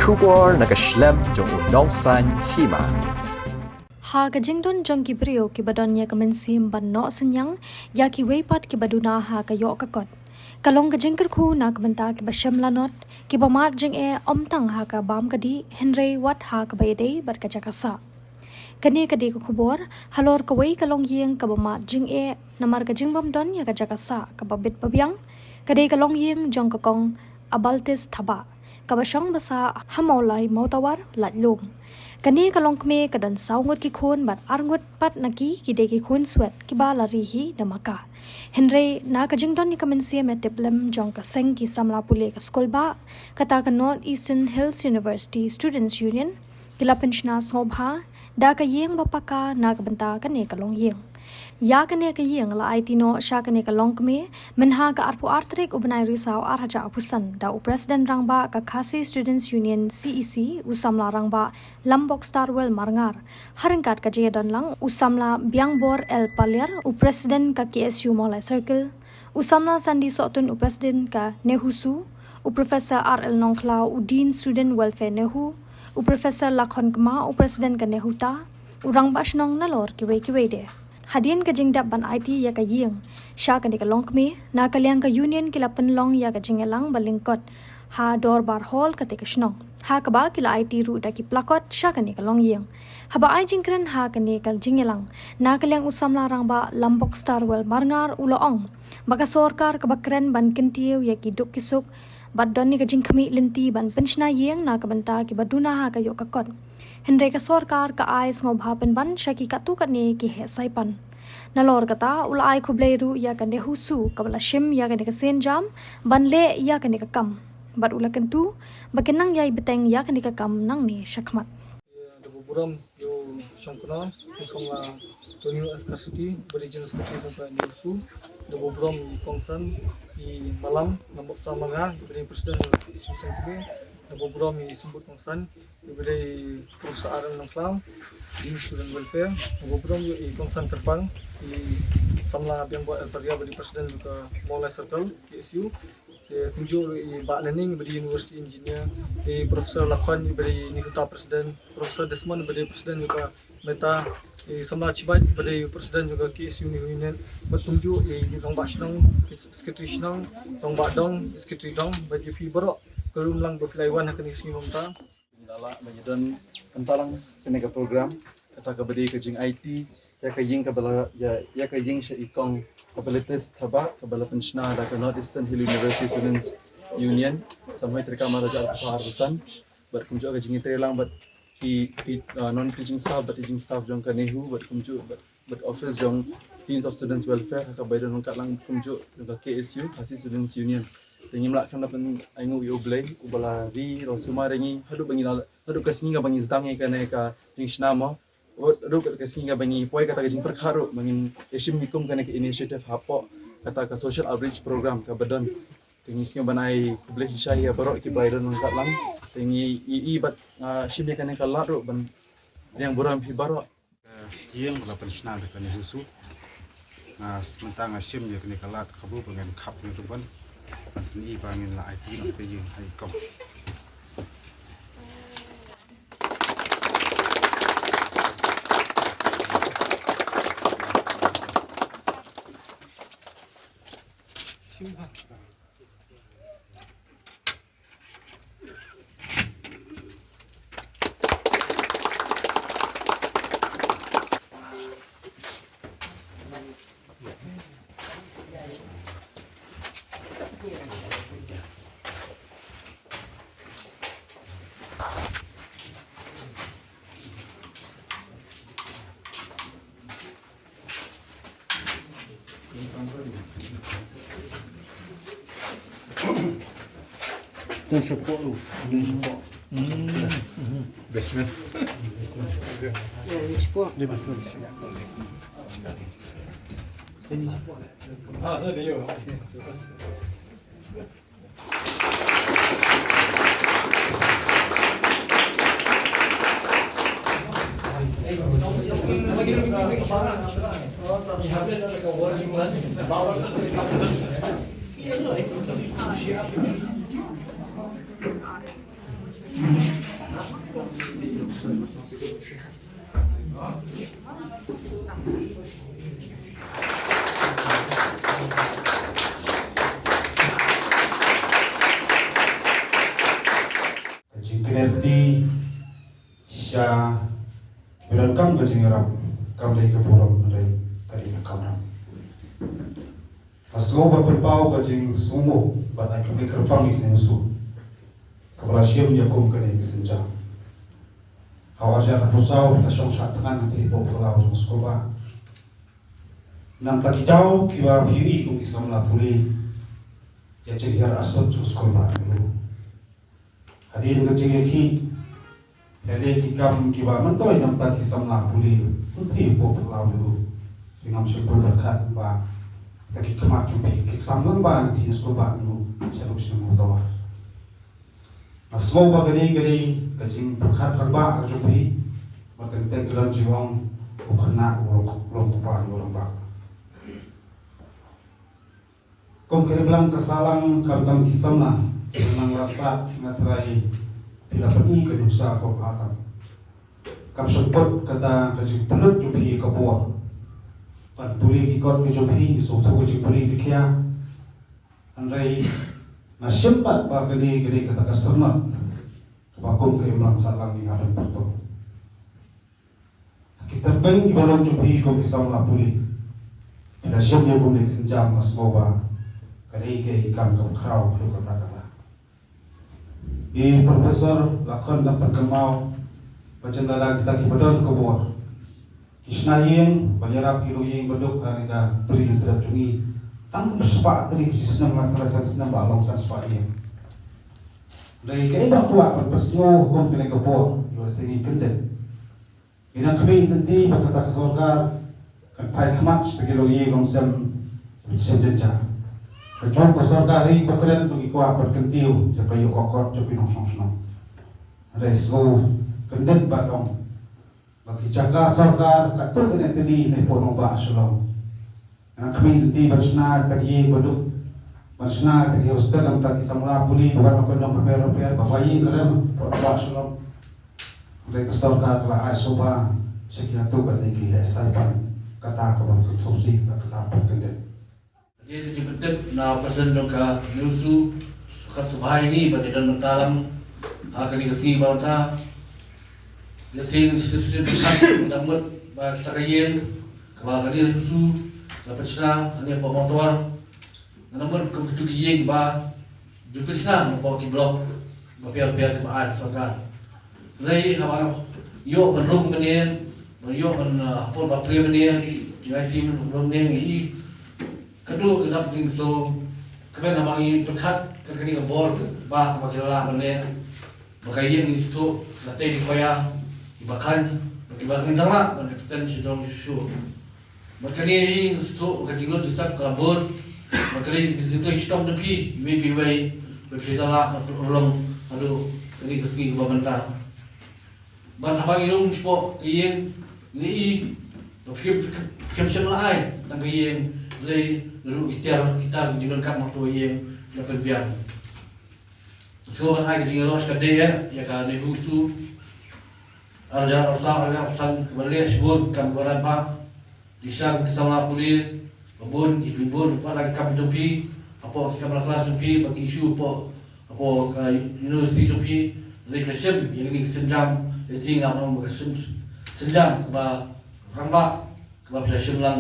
Shubor nakaslem jong unongsan hima. Ha ka jingdon jong kibrio ki badonnya kemensim ban no senyang ya ki weipat ki baduna ha ka yo kakot. Kalong ka jingker khu na kebenta ki basyam lanot ki bamat jing omtang ha ka bam kadi Henry wat ha ka bayade bat ka jakasa. Kani kadi ka kubor halor ka wei kalong yeng ka bamat jing namar ka jingbam don ya ka jakasa ka babit babyang kadi kalong yeng jong ka kong abaltis thaba ka basyang basa hamaulai mautawar latlum. Kani kalong kme kadan saungut ki khun bat arngut pat naki ki de ki khun swet ki ba lari hi damaka. Henry na ka jingdon ni kamensia metiplem jong ka seng ki samla pule ka skol ba kata ka North Eastern Hills University Students Union kila penshna sobha da ka yeng bapaka na ka benta ka ne kalong yeng. Ya kane ka yeng la IT no sha kane ka long kme menha ka arpu artrik ubnai risau arhaja apusan da president rangba ka Khasi Students Union CEC usamla rangba Lombok Starwell Marngar haringkat ka jadon lang usamla Biangbor El Paliar president ka KSU Molai Circle usamla Sandi Sotun president ka Nehusu professor RL Nongklau Dean Student Welfare Nehu professor Lakhon Kma president ka Nehuta urang basnong nalor kiwe de. Hadian ka jingdap ban IT ya ka yeng sha ka ni ka longkme na kalyang ka union kila penlong ya ka jingelang balingkot ha dor bar hall ka te ka snong ha ka ba kila IT ru da ki plakot sha ka ni ka long yeng ha ba ai jingkren ha ka ni ka jingelang na kalyang usam larang ba Lombok Starwell Marngar uloong baka sorkar ka bakren ban kentiu ya ki duk kisuk bad don ni ka jingkmi linti ban penshna yeng na ka banta ki baduna ha ka yo ka kot Henry ka sorkar ka ais ngob hapen ban shaki ka tu ka ni ki he saipan nalor kata ula ai khubleiru ya ka nehusu ka bala shim ya ka ni ka senjam ban le ya ka ni ka kam bat ula kentu bakenang yai beteng ya ka ni ka kam nang ni shakmat Buram yo shongkona usongla Tonyo Scarcity beri jenis kecil tempat nehusu Buram kongsan di malam Lombok Tamanga beri presiden isu sengkebe Buram disebut kongsan diberi perusahaan nongklau di student welfare Buram kongsan terbang di samla yang buat Alparia beri presiden juga Molai Circle KSU tunjuk Bak Lening beri University Engineer di Profesor Lakhon beri Nihuta presiden Profesor Desmond beri presiden juga Meta di samla Cibat beri presiden juga KSU Union bertunjuk di Dong Bak Shnong Sekretari Shnong Dong Bak Dong Sekretari Dong bagi fi borok kelum lang berpilaiwan akan isi momta Lala menyedan pentalang kenega program kata kabadi kejing IT ya kajing kabala ya kajing sya ikong abilities thaba kabala penshna da ka North Eastern Hill University Students Union sampai terka maraja al-Faharsan berkunjung kajing telang bat ki non teaching staff but teaching staff jong ka Nehu berkunjung but office jong Deans of Students Welfare ka baidon kat lang kunjung ka KSU Khasi Students Union Tinggi melakkan dapat aingu yo blay ubala ri rosuma rengi hadu bangi hadu kasingi ga bangi zdangi kana ka jing shnama hadu kasingi ga bangi poi kata jing perkharu bangi esim mikum kana ke initiative hapo kata ka social outreach program ka badan tinggi singa banai blay syai ya barok ki baidon kat lang tinggi bat shimbe kana ka laru ban yang buram hi barok yang belapan senang dekat susu sementara ngasim ya kena kalat kabu pengen kap itu kan ini pangin la IT nak pergi hai kom Dan support lu, dan support. basement Dia besar. Iya, Kajing kinerti sya berangkam kajing Arab kam dari kepuram dari tadi kamera. Asmo berpau kajing sumo pada kami kerpang ini musuh. Kepala siam yakum kene senja. Hawajar pusau la song sat tangan nanti populau muskoba. Nam takitau kiwa piwi kum isam la puli. Ya cegar asot muskoba dulu. Hadirin kajing ki Jadi kikam kiba mentoi nam tak kisam la puli putri populau dulu dengan syukur berkat ba taki kemat jumpi kisam lang ba nanti muskoba dulu shalom shalom tawa. Asmo ba gani kajing berkat raba jumpi makan dalam jiwang ukana ulong kupa ulong ba. Kom kene belang kesalang kam kisam na nang rasa ngatrai bila pergi ke nusa kau atam. Kam sepot kata kajing pelut jumpi kapuah. Pan puli kikot ke jumpi soto kajing puli dikia. Andai nasyempat ba gani kata kasernat. Kebakum ke imlang salang yang ada perto. Kita peng kibalong jumpi kau kisam la puli. Bila syemnya kumlik senjam mas moba. Kali ke ikam kau krau lu kata-kata. Di Profesor lakon dan perkemau pacendala kita kibadon kebuah kisnayin banyarap kiloying baduk harga beri terhadap jungi tanggung sepak teri sistem masyarakat sistem balong san sepakian dari kaidah tua berpersio hukum kena kebuah dua segi kendek ina kami nanti berkata kesorgar kan pai kemat sekiloying longsem senjata Kejauh kesorga hari berkeren bagi kuah berkentiu Jaka yuk kokot jaka yuk nong-nong Resu kendek batong Bagi jaga sorga katul kena tadi Nepo nombak shalom Yang kami nanti bersena tadi baduk Bersena tadi hostel yang tadi samula puli Bukan makondong berper-per Bawayi keren nombak shalom Mereka sorga telah asoba Sekian tu berdegi Esaipan kata kawan sosial kata berkendek Ia dibentuk na person dong ka nusu ka subhay ni ba dan mentalam kali kasi ba ta lesing sistem kan tamut ba takayen ka kali nusu la pesna ani pa motor namun ko kitugiyeng ba jupesna mo ki blok ba piar ba sorga rai hawa yo manrung benien yo man apol ba pre benien jai tim rong neng i kedua kedap jing so kemudian namangi berkat kekini kebor bah kemakilala mana makaiyang itu latih di koya dibakan dibakan dala dan extend sidong show makani itu kajilo disak kabur makani itu stop depi maybe way berfidala ulong aduh ini kesini kebabentar ban abang ilung sipo iyeng ni kemsem lai tang iyeng lay lalu kita dengan kat waktu yang dapat biar. Sekolah hari dengan los kadai ya kan nehusu. Arja orang kembali sebut kan berapa disang disangla puli babun ibun apa lagi kami topi apa kita kelas topi bagi isu apa ke universiti topi lekasem yang ini senjam sehingga orang senjam ba ramba ba pelajaran lang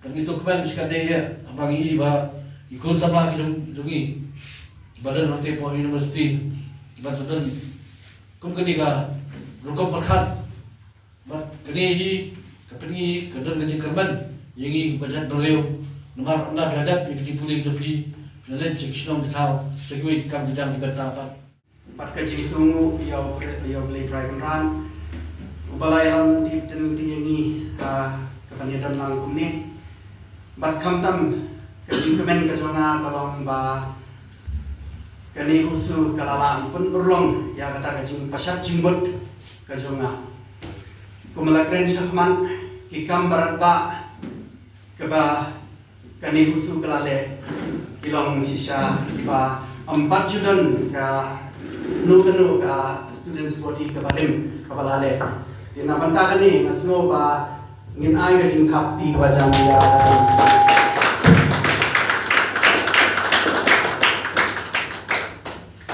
bagi sokeman sekadai abang ini ba ikut sama kita jungi badan nanti po universiti ba sudan kum ketika rukom perkat ba kini kapini kadang ngaji kerban yang ini baca beliau nomor anda berhadap yang dipulih tepi jalan cekisnom ditau segui kam jam di bertapat pat kajing sungu yo beli dragon run ubalayan tip tenuti ini kepanyadan nang kumni bat kamtam kajing kemen kazona kalong ba kani usu kalalaan pun urlong ya kata kajing pasat jimbut kazona kumalakren syahman kikam barat ba keba kani usu kelale kilong sisa kiba 4 judan ka nu ka students body ka badim ka balale di na banta kani masno ba ngin ai ga jing thap ti wa jam ya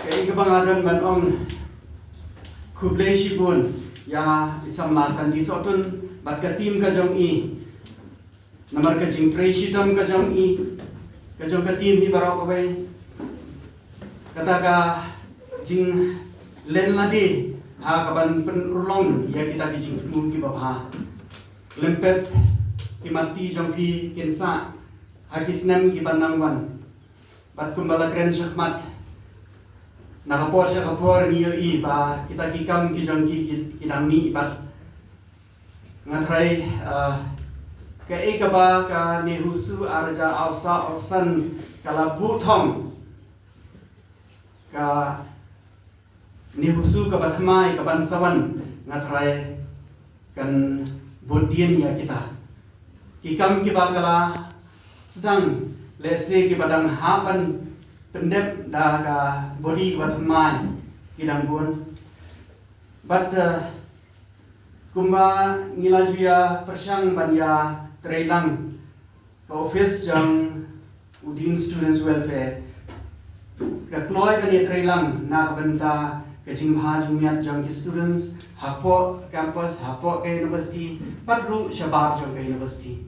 kai ka bangaran ban ong kublai shibun ya isam la sandi sotun bat ka tim ka jong i namar ka jing presidam ka jong i ka jong ka tim hi barok bai kata ka jing len ladi ha ka ban penulong ya kita ki jing tu ki bapa lempet ki mati jong pi kensa ha ki snam ki banangwan bat kumbala kren shahmat nakapor niyo i ba kita ki kam ki jong ki dang ni bat ngatrai ka ekaba ka nehusu arja awsa awsan kala buthong ka nehusu ka bathmai ka bansawan ngatrai kan bodian ya kita kikam ki bakala sedang lese ki badang hapan pendep da ka bodi bathmai kidang bun but kumba ngilajuya persyang banya trailang ka office jang udin students welfare ka ploy bani trailang na banta ka jingbha jingmiat jang ki students hapo campus hapo ka university patru shabab jang ka university